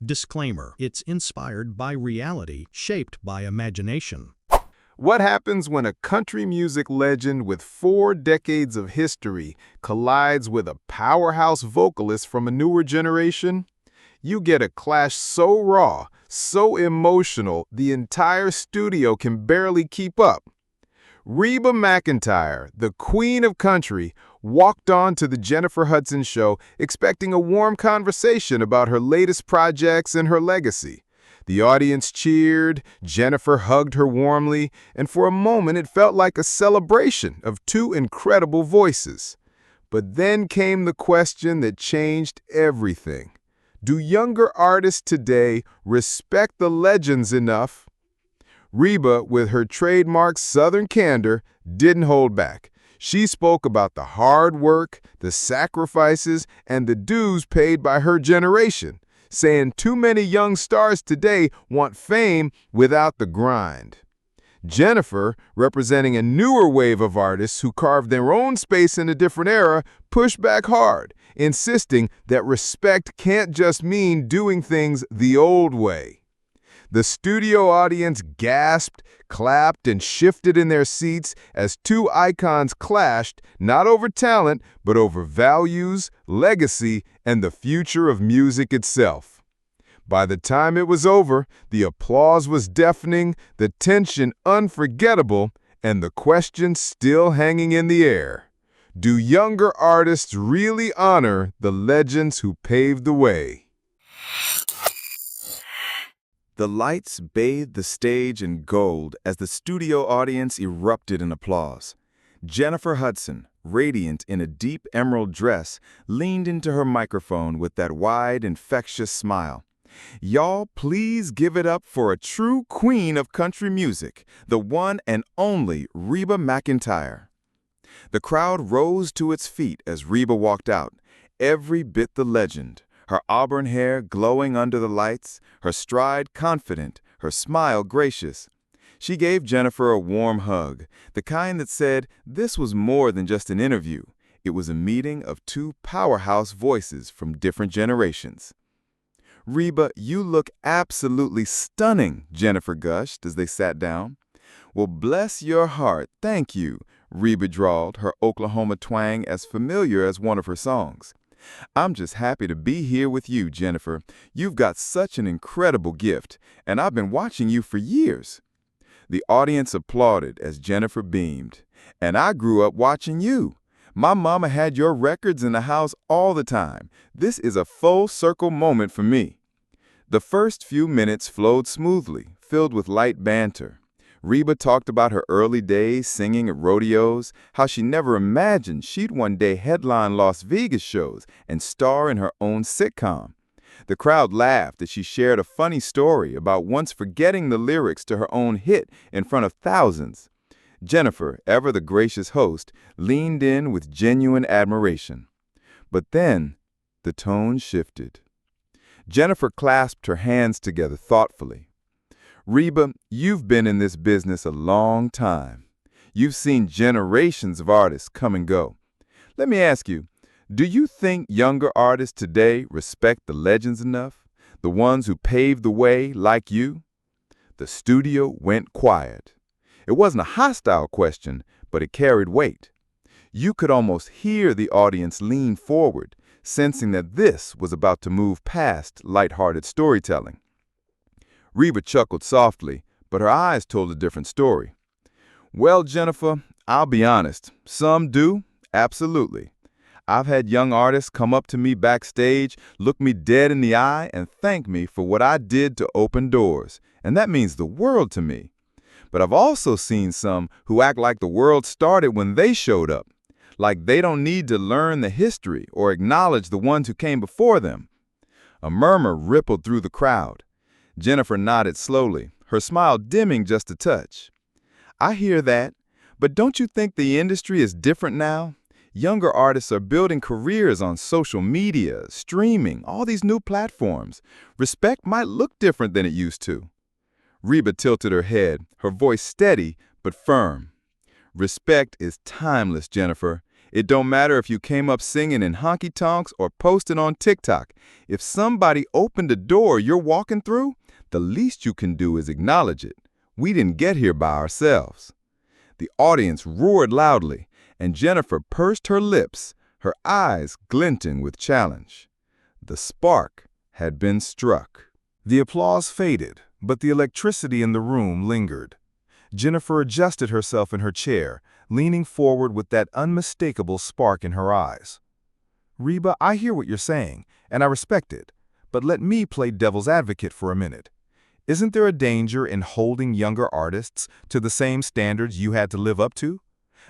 Disclaimer: it's inspired by reality, shaped by imagination. What happens when a country music legend with 4 decades of history collides with a powerhouse vocalist from a newer generation? You get a clash so raw, so emotional, the entire studio can barely keep up. Reba McEntire, the queen of country, walked on to the Jennifer Hudson show expecting a warm conversation about her latest projects and her legacy. The audience cheered, Jennifer hugged her warmly, and for a moment it felt like a celebration of 2 incredible voices. But then came the question that changed everything. Do younger artists today respect the legends enough? Reba, with her trademark Southern candor, didn't hold back. She spoke about the hard work, the sacrifices, and the dues paid by her generation, saying too many young stars today want fame without the grind. Jennifer, representing a newer wave of artists who carved their own space in a different era, pushed back hard, insisting that respect can't just mean doing things the old way. The studio audience gasped, clapped, and shifted in their seats as 2 icons clashed, not over talent, but over values, legacy, and the future of music itself. By the time it was over, the applause was deafening, the tension unforgettable, and the question still hanging in the air. Do younger artists really honor the legends who paved the way? The lights bathed the stage in gold as the studio audience erupted in applause. Jennifer Hudson, radiant in a deep emerald dress, leaned into her microphone with that wide, infectious smile. Y'all, please give it up for a true queen of country music, the one and only Reba McEntire. The crowd rose to its feet as Reba walked out, every bit the legend. Her auburn hair glowing under the lights, her stride confident, her smile gracious. She gave Jennifer a warm hug, the kind that said this was more than just an interview. It was a meeting of 2 powerhouse voices from different generations. "Reba, you look absolutely stunning," Jennifer gushed as they sat down. "Well, bless your heart, thank you," Reba drawled, her Oklahoma twang as familiar as one of her songs. "I'm just happy to be here with you, Jennifer. You've got such an incredible gift, and I've been watching you for years." The audience applauded as Jennifer beamed. "And I grew up watching you. My mama had your records in the house all the time. This is a full circle moment for me." The first few minutes flowed smoothly, filled with light banter. Reba talked about her early days singing at rodeos, how she never imagined she'd one day headline Las Vegas shows and star in her own sitcom. The crowd laughed as she shared a funny story about once forgetting the lyrics to her own hit in front of thousands. Jennifer, ever the gracious host, leaned in with genuine admiration. But then, the tone shifted. Jennifer clasped her hands together thoughtfully. "Reba, you've been in this business a long time. You've seen generations of artists come and go. Let me ask you, do you think younger artists today respect the legends enough? The ones who paved the way like you?" The studio went quiet. It wasn't a hostile question, but it carried weight. You could almost hear the audience lean forward, sensing that this was about to move past lighthearted storytelling. Reba chuckled softly, but her eyes told a different story. "Well, Jennifer, I'll be honest. Some do, absolutely. I've had young artists come up to me backstage, look me dead in the eye, and thank me for what I did to open doors, and that means the world to me. But I've also seen some who act like the world started when they showed up, like they don't need to learn the history or acknowledge the ones who came before them." A murmur rippled through the crowd. Jennifer nodded slowly, her smile dimming just a touch. "I hear that, but don't you think the industry is different now? Younger artists are building careers on social media, streaming, all these new platforms. Respect might look different than it used to." Reba tilted her head, her voice steady but firm. "Respect is timeless, Jennifer. It don't matter if you came up singing in honky-tonks or posting on TikTok. If somebody opened a door you're walking through, the least you can do is acknowledge it. We didn't get here by ourselves. The audience roared loudly, and Jennifer pursed her lips, her eyes glinting with challenge. The spark had been struck. The applause faded, but the electricity in the room lingered. Jennifer adjusted herself in her chair, leaning forward with that unmistakable spark in her eyes. "Reba, I hear what you're saying, and I respect it, but let me play devil's advocate for a minute. Isn't there a danger in holding younger artists to the same standards you had to live up to?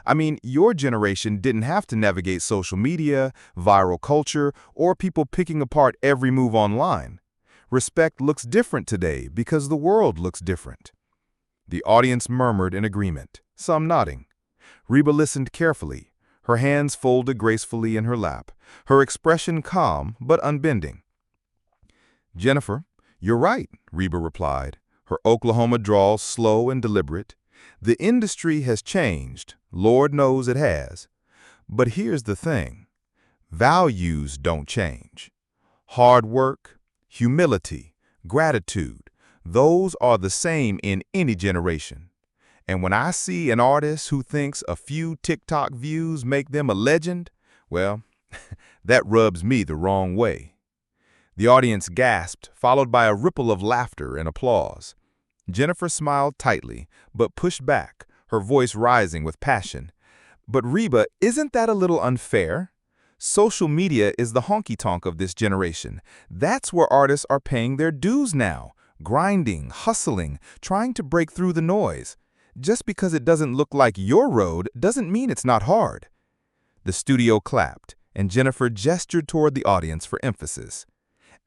I mean, your generation didn't have to navigate social media, viral culture, or people picking apart every move online. Respect looks different today because the world looks different." The audience murmured in agreement, some nodding. Reba listened carefully, her hands folded gracefully in her lap, her expression calm but unbending. "Jennifer, you're right," Reba replied, her Oklahoma drawl slow and deliberate. "The industry has changed, Lord knows it has. But here's the thing. Values don't change. Hard work, humility, gratitude, those are the same in any generation. And when I see an artist who thinks a few TikTok views make them a legend, well, that rubs me the wrong way." The audience gasped, followed by a ripple of laughter and applause. Jennifer smiled tightly, but pushed back, her voice rising with passion. "But Reba, isn't that a little unfair? Social media is the honky-tonk of this generation. That's where artists are paying their dues now, grinding, hustling, trying to break through the noise. Just because it doesn't look like your road doesn't mean it's not hard." The studio clapped, and Jennifer gestured toward the audience for emphasis.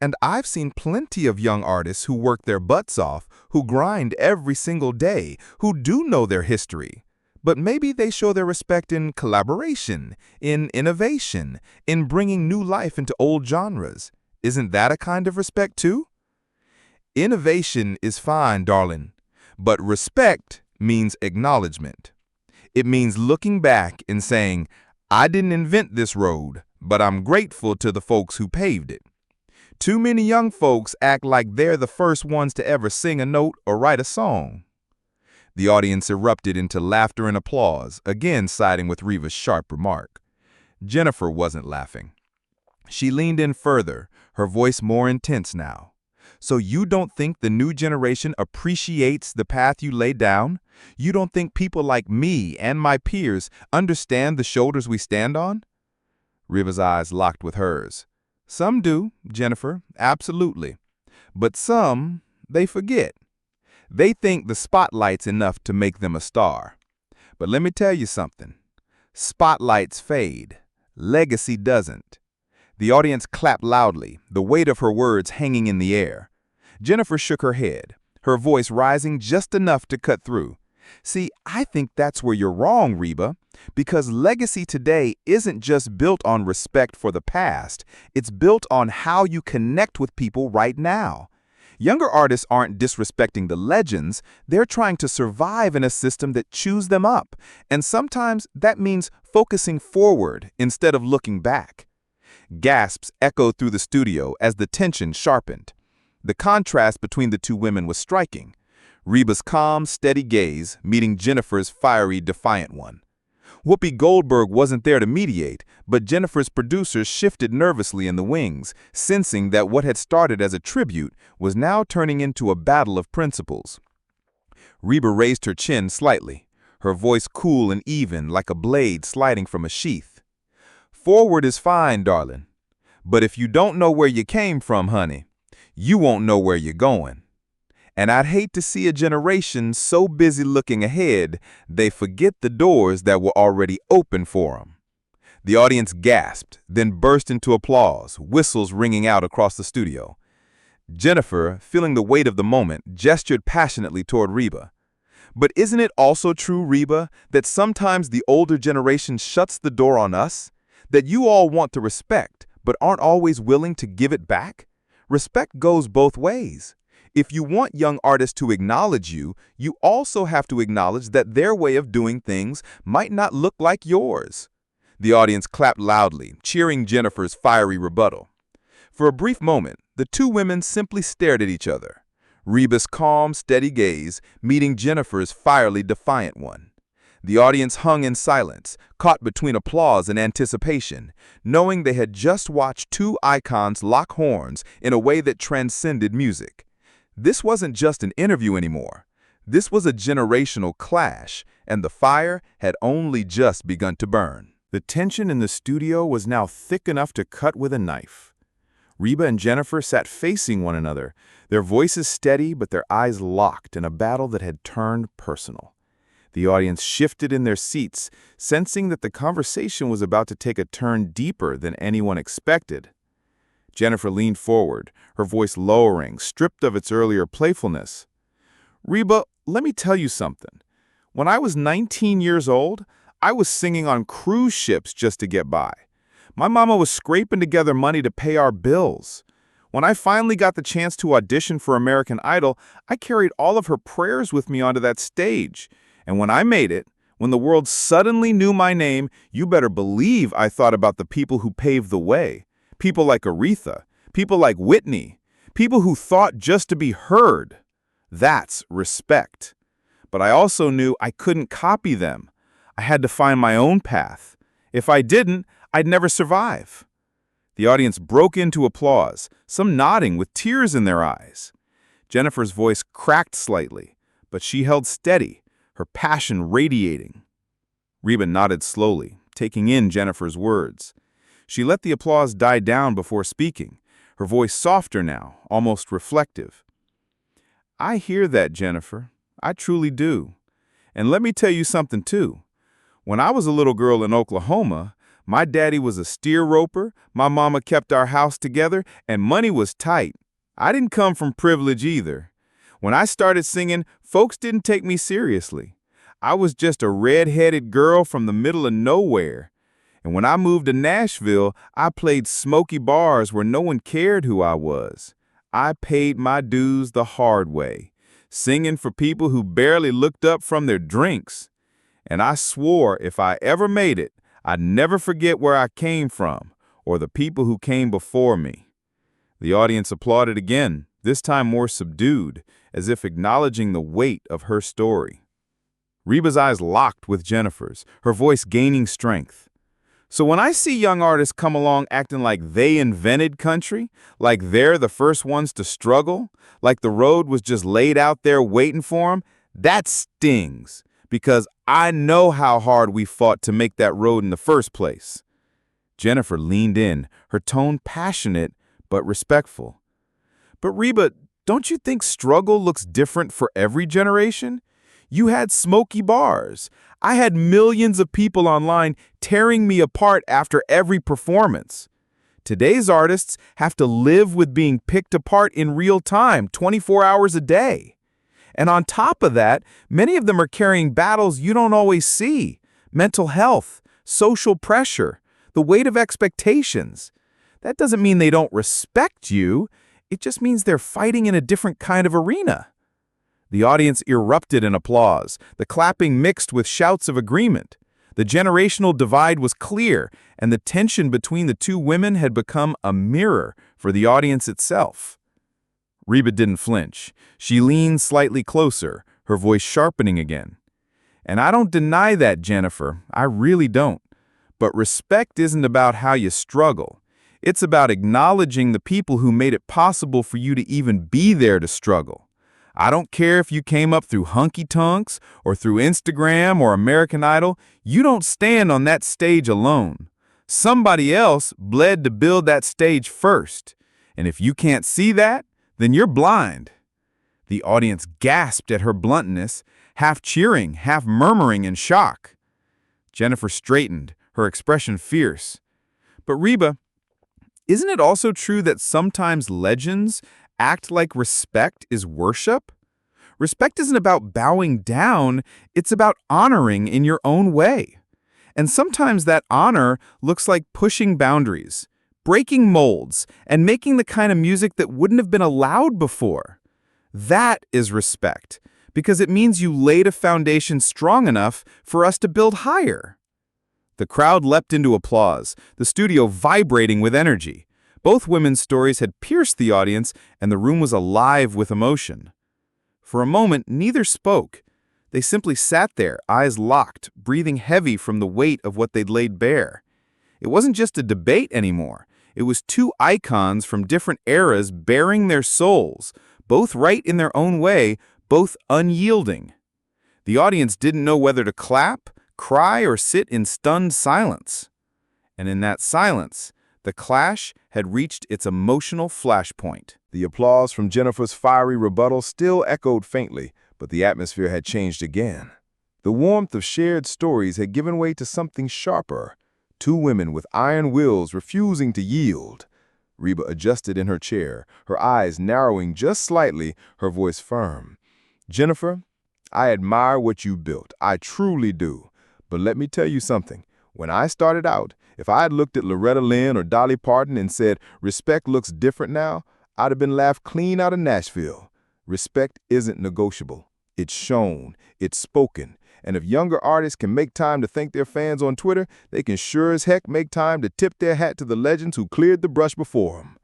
"And I've seen plenty of young artists who work their butts off, who grind every single day, who do know their history. But maybe they show their respect in collaboration, in innovation, in bringing new life into old genres. Isn't that a kind of respect too?" "Innovation is fine, darling, but respect means acknowledgement. It means looking back and saying, I didn't invent this road, but I'm grateful to the folks who paved it. Too many young folks act like they're the first ones to ever sing a note or write a song." The audience erupted into laughter and applause, again siding with Reba's sharp remark. Jennifer wasn't laughing. She leaned in further, her voice more intense now. "So you don't think the new generation appreciates the path you laid down? You don't think people like me and my peers understand the shoulders we stand on?" Reba's eyes locked with hers. "Some do, Jennifer, absolutely. But some, they forget. They think the spotlight's enough to make them a star. But let me tell you something. Spotlights fade. Legacy doesn't." The audience clapped loudly, the weight of her words hanging in the air. Jennifer shook her head, her voice rising just enough to cut through. "See, I think that's where you're wrong, Reba, because legacy today isn't just built on respect for the past, it's built on how you connect with people right now. Younger artists aren't disrespecting the legends, they're trying to survive in a system that chews them up, and sometimes that means focusing forward instead of looking back." Gasps echoed through the studio as the tension sharpened. The contrast between the two women was striking. Reba's calm, steady gaze meeting Jennifer's fiery, defiant one. Whoopi Goldberg wasn't there to mediate, but Jennifer's producers shifted nervously in the wings, sensing that what had started as a tribute was now turning into a battle of principles. Reba raised her chin slightly, her voice cool and even like a blade sliding from a sheath. "Forward is fine, darling, but if you don't know where you came from, honey, you won't know where you're going. And I'd hate to see a generation so busy looking ahead, they forget the doors that were already open for them." The audience gasped, then burst into applause, whistles ringing out across the studio. Jennifer, feeling the weight of the moment, gestured passionately toward Reba. "But isn't it also true, Reba, that sometimes the older generation shuts the door on us? That you all want to respect, but aren't always willing to give it back? Respect goes both ways. If you want young artists to acknowledge you, you also have to acknowledge that their way of doing things might not look like yours. The audience clapped loudly, cheering Jennifer's fiery rebuttal. For a brief moment, the two women simply stared at each other, Reba's calm, steady gaze meeting Jennifer's fierily defiant one. The audience hung in silence, caught between applause and anticipation, knowing they had just watched two icons lock horns in a way that transcended music. This wasn't just an interview anymore. This was a generational clash, and the fire had only just begun to burn. The tension in the studio was now thick enough to cut with a knife. Reba and Jennifer sat facing one another, their voices steady but their eyes locked in a battle that had turned personal. The audience shifted in their seats, sensing that the conversation was about to take a turn deeper than anyone expected. Jennifer leaned forward, her voice lowering, stripped of its earlier playfulness. "Reba, let me tell you something. When I was 19 years old, I was singing on cruise ships just to get by. My mama was scraping together money to pay our bills. When I finally got the chance to audition for American Idol, I carried all of her prayers with me onto that stage. And when I made it, when the world suddenly knew my name, you better believe I thought about the people who paved the way. People like Aretha, people like Whitney, people who thought just to be heard. That's respect. But I also knew I couldn't copy them. I had to find my own path. If I didn't, I'd never survive." The audience broke into applause, some nodding with tears in their eyes. Jennifer's voice cracked slightly, but she held steady, her passion radiating. Reba nodded slowly, taking in Jennifer's words. She let the applause die down before speaking, her voice softer now, almost reflective. "I hear that, Jennifer. I truly do. And let me tell you something, too. When I was a little girl in Oklahoma, my daddy was a steer roper, my mama kept our house together, and money was tight. I didn't come from privilege either. When I started singing, folks didn't take me seriously. I was just a red-headed girl from the middle of nowhere. And when I moved to Nashville, I played smoky bars where no one cared who I was. I paid my dues the hard way, singing for people who barely looked up from their drinks. And I swore if I ever made it, I'd never forget where I came from or the people who came before me." The audience applauded again, this time more subdued, as if acknowledging the weight of her story. Reba's eyes locked with Jennifer's, her voice gaining strength. "So when I see young artists come along acting like they invented country, like they're the first ones to struggle, like the road was just laid out there waiting for them, that stings, because I know how hard we fought to make that road in the first place." Jennifer leaned in, her tone passionate but respectful. "But Reba, don't you think struggle looks different for every generation? You had smoky bars. I had millions of people online tearing me apart after every performance. Today's artists have to live with being picked apart in real time, 24 hours a day. And on top of that, many of them are carrying battles you don't always see: mental health, social pressure, the weight of expectations. That doesn't mean they don't respect you. It just means they're fighting in a different kind of arena." The audience erupted in applause, the clapping mixed with shouts of agreement. The generational divide was clear, and the tension between the two women had become a mirror for the audience itself. Reba didn't flinch. She leaned slightly closer, her voice sharpening again. "And I don't deny that, Jennifer. I really don't. But respect isn't about how you struggle. It's about acknowledging the people who made it possible for you to even be there to struggle. I don't care if you came up through Hunky Tonks or through Instagram or American Idol. You don't stand on that stage alone. Somebody else bled to build that stage first. And if you can't see that, then you're blind." The audience gasped at her bluntness, half cheering, half murmuring in shock. Jennifer straightened, her expression fierce. "But Reba, isn't it also true that sometimes legends act like respect is worship? Respect isn't about bowing down, it's about honoring in your own way. And sometimes that honor looks like pushing boundaries, breaking molds, and making the kind of music that wouldn't have been allowed before. That is respect, because it means you laid a foundation strong enough for us to build higher." The crowd leapt into applause, the studio vibrating with energy. Both women's stories had pierced the audience, and the room was alive with emotion. For a moment, neither spoke. They simply sat there, eyes locked, breathing heavy from the weight of what they'd laid bare. It wasn't just a debate anymore. It was two icons from different eras bearing their souls, both right in their own way, both unyielding. The audience didn't know whether to clap, cry, or sit in stunned silence. And in that silence, the clash had reached its emotional flashpoint. The applause from Jennifer's fiery rebuttal still echoed faintly, but the atmosphere had changed again. The warmth of shared stories had given way to something sharper. Two women with iron wills refusing to yield. Reba adjusted in her chair, her eyes narrowing just slightly, her voice firm. "Jennifer, I admire what you built. I truly do. But let me tell you something. When I started out, if I had looked at Loretta Lynn or Dolly Parton and said, 'Respect looks different now,' I'd have been laughed clean out of Nashville. Respect isn't negotiable. It's shown. It's spoken. And if younger artists can make time to thank their fans on Twitter, they can sure as heck make time to tip their hat to the legends who cleared the brush before them."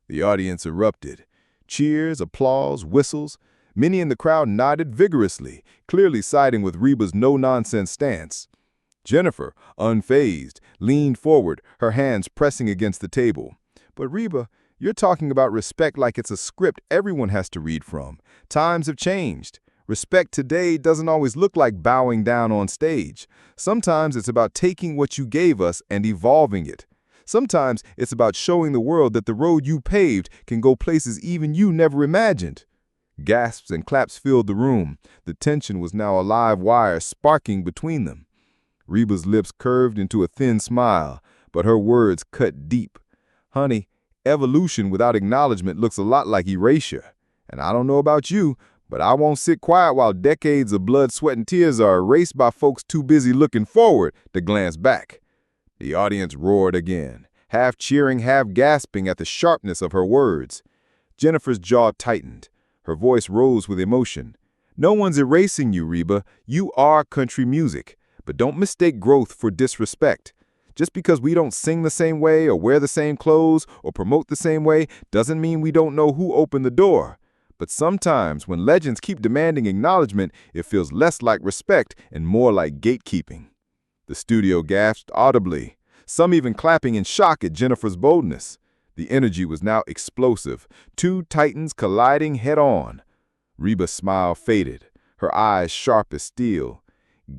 The audience erupted. Cheers, applause, whistles. Many in the crowd nodded vigorously, clearly siding with Reba's no-nonsense stance. Jennifer, unfazed, leaned forward, her hands pressing against the table. "But Reba, you're talking about respect like it's a script everyone has to read from. Times have changed. Respect today doesn't always look like bowing down on stage. Sometimes it's about taking what you gave us and evolving it. Sometimes it's about showing the world that the road you paved can go places even you never imagined." Gasps and claps filled the room. The tension was now a live wire sparking between them. Reba's lips curved into a thin smile, but her words cut deep. "Honey, evolution without acknowledgement looks a lot like erasure. And I don't know about you, but I won't sit quiet while decades of blood, sweat, and tears are erased by folks too busy looking forward to glance back." The audience roared again, half cheering, half gasping at the sharpness of her words. Jennifer's jaw tightened. Her voice rose with emotion. "No one's erasing you, Reba. You are country music. But don't mistake growth for disrespect. Just because we don't sing the same way or wear the same clothes or promote the same way doesn't mean we don't know who opened the door. But sometimes when legends keep demanding acknowledgement, it feels less like respect and more like gatekeeping." The studio gasped audibly, some even clapping in shock at Jennifer's boldness. The energy was now explosive, two titans colliding head-on. Reba's smile faded, her eyes sharp as steel.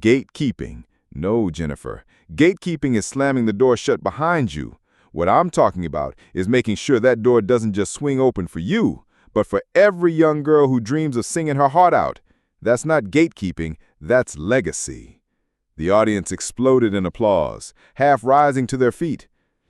"Gatekeeping? No, Jennifer. Gatekeeping is slamming the door shut behind you. What I'm talking about is making sure that door doesn't just swing open for you, but for every young girl who dreams of singing her heart out. That's not gatekeeping, that's legacy." The audience exploded in applause, half rising to their feet.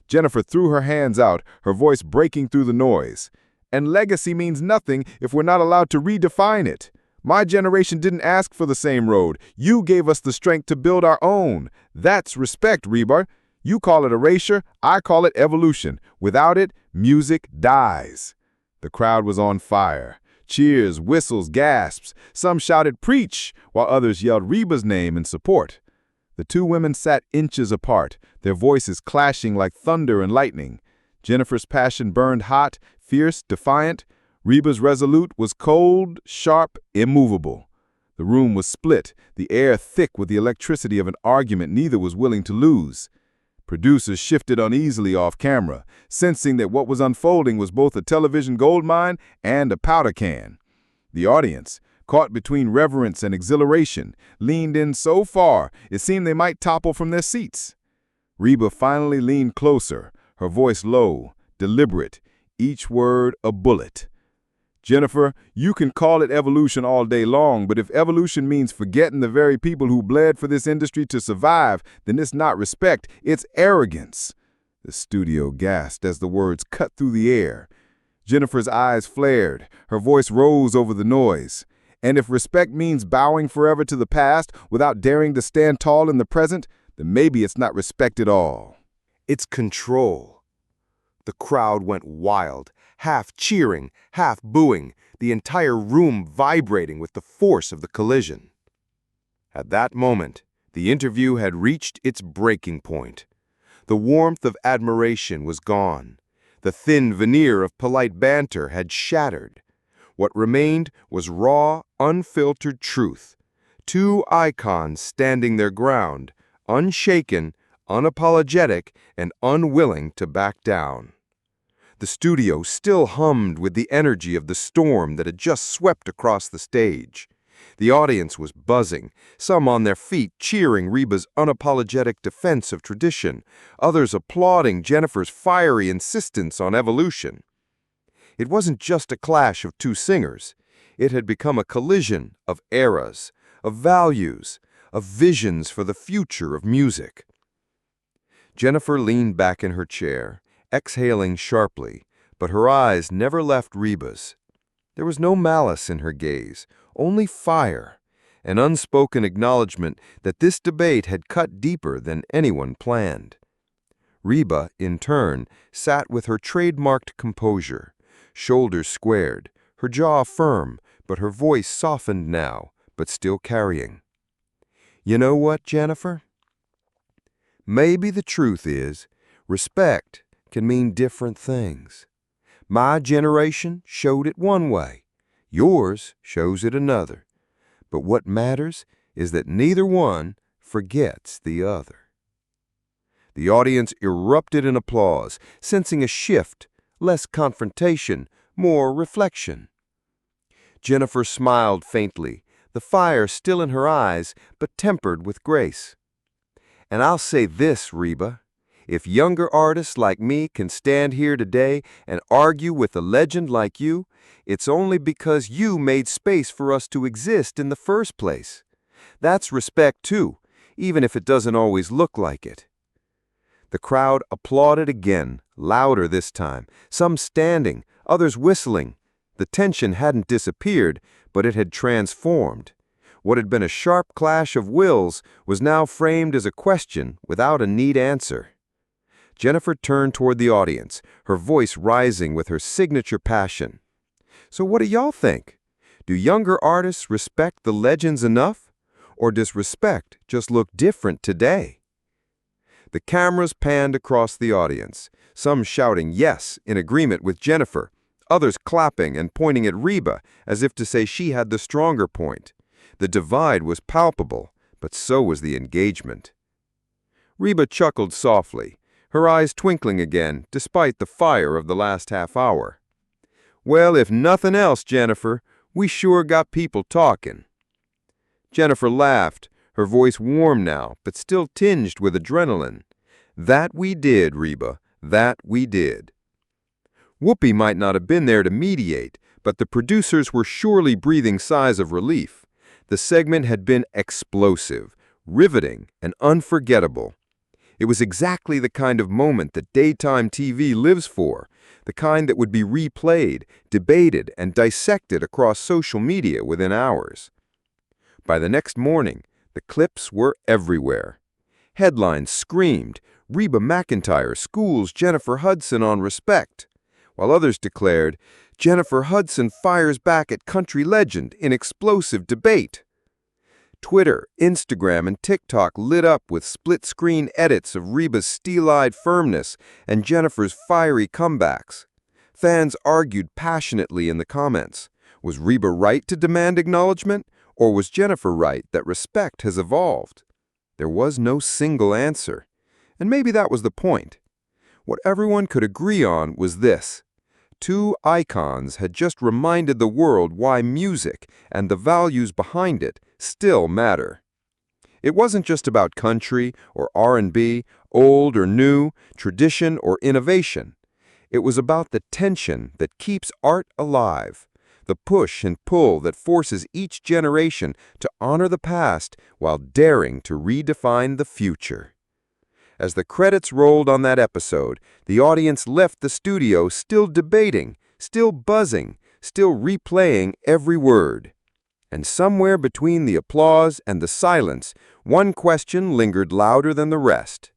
Jennifer threw her hands out, her voice breaking through the noise. "And legacy means nothing if we're not allowed to redefine it. My generation didn't ask for the same road. You gave us the strength to build our own. That's respect, Reba. You call it erasure, I call it evolution. Without it, music dies." The crowd was on fire. Cheers, whistles, gasps. Some shouted "Preach," while others yelled Reba's name in support. The two women sat inches apart, their voices clashing like thunder and lightning. Jennifer's passion burned hot, fierce, defiant. Reba's resolute was cold, sharp, immovable. The room was split, the air thick with the electricity of an argument neither was willing to lose. Producers shifted uneasily off camera, sensing that what was unfolding was both a television goldmine and a powder can. The audience, caught between reverence and exhilaration, leaned in so far it seemed they might topple from their seats. Reba finally leaned closer, her voice low, deliberate, each word a bullet. "Jennifer, you can call it evolution all day long, but if evolution means forgetting the very people who bled for this industry to survive, then it's not respect, it's arrogance." The studio gasped as the words cut through the air. Jennifer's eyes flared, her voice rose over the noise. "And if respect means bowing forever to the past without daring to stand tall in the present, then maybe it's not respect at all. It's control." The crowd went wild, half cheering, half booing, the entire room vibrating with the force of the collision. At that moment, The interview had reached its breaking point. The warmth of admiration was gone. The thin veneer of polite banter had shattered. What remained was raw, unfiltered truth. Two icons standing their ground, unshaken, unapologetic, and unwilling to back down. The studio still hummed with the energy of the storm that had just swept across the stage. The audience was buzzing, some on their feet cheering Reba's unapologetic defense of tradition, others applauding Jennifer's fiery insistence on evolution. It wasn't just a clash of two singers. It had become a collision of eras, of values, of visions for the future of music. Jennifer leaned back in her chair, exhaling sharply, but her eyes never left Reba's. There was no malice in her gaze, only fire, an unspoken acknowledgement that this debate had cut deeper than anyone planned. Reba, in turn, sat with her trademarked composure, shoulders squared, her jaw firm, but her voice softened now, but still carrying. "You know what, Jennifer? Maybe the truth is, respect can mean different things. My generation showed it one way. Yours shows it another. But what matters is that neither one forgets the other." The audience erupted in applause, sensing a shift, less confrontation, more reflection. Jennifer smiled faintly, the fire still in her eyes, but tempered with grace. "And I'll say this, Reba. If younger artists like me can stand here today and argue with a legend like you, it's only because you made space for us to exist in the first place. That's respect too, even if it doesn't always look like it." The crowd applauded again, louder this time, some standing, others whistling. The tension hadn't disappeared, but it had transformed. What had been a sharp clash of wills was now framed as a question without a neat answer. Jennifer turned toward the audience, her voice rising with her signature passion. "So what do y'all think? Do younger artists respect the legends enough? Or does respect just look different today?" The cameras panned across the audience, some shouting yes in agreement with Jennifer, others clapping and pointing at Reba as if to say she had the stronger point. The divide was palpable, but so was the engagement. Reba chuckled softly, her eyes twinkling again despite the fire of the last half hour. "Well, if nothing else, Jennifer, we sure got people talking." Jennifer laughed, her voice warm now, but still tinged with adrenaline. "That we did, Reba, that we did." Whoopi might not have been there to mediate, but the producers were surely breathing sighs of relief. The segment had been explosive, riveting, and unforgettable. It was exactly the kind of moment that daytime TV lives for, the kind that would be replayed, debated, and dissected across social media within hours. By the next morning, the clips were everywhere. Headlines screamed, "Reba McEntire schools Jennifer Hudson on respect," while others declared, "Jennifer Hudson fires back at country legend in explosive debate." Twitter, Instagram, and TikTok lit up with split-screen edits of Reba's steel-eyed firmness and Jennifer's fiery comebacks. Fans argued passionately in the comments. Was Reba right to demand acknowledgement, or was Jennifer right that respect has evolved? There was no single answer, and maybe that was the point. What everyone could agree on was this: two icons had just reminded the world why music and the values behind it still matter. It wasn't just about country or R&B, old or new, tradition or innovation. It was about the tension that keeps art alive, the push and pull that forces each generation to honor the past while daring to redefine the future. As the credits rolled on that episode, the audience left the studio still debating, still buzzing, still replaying every word. And somewhere between the applause and the silence, one question lingered louder than the rest.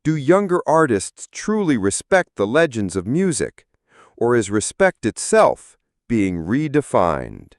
Do younger artists truly respect the legends of music? Or is respect itself being redefined?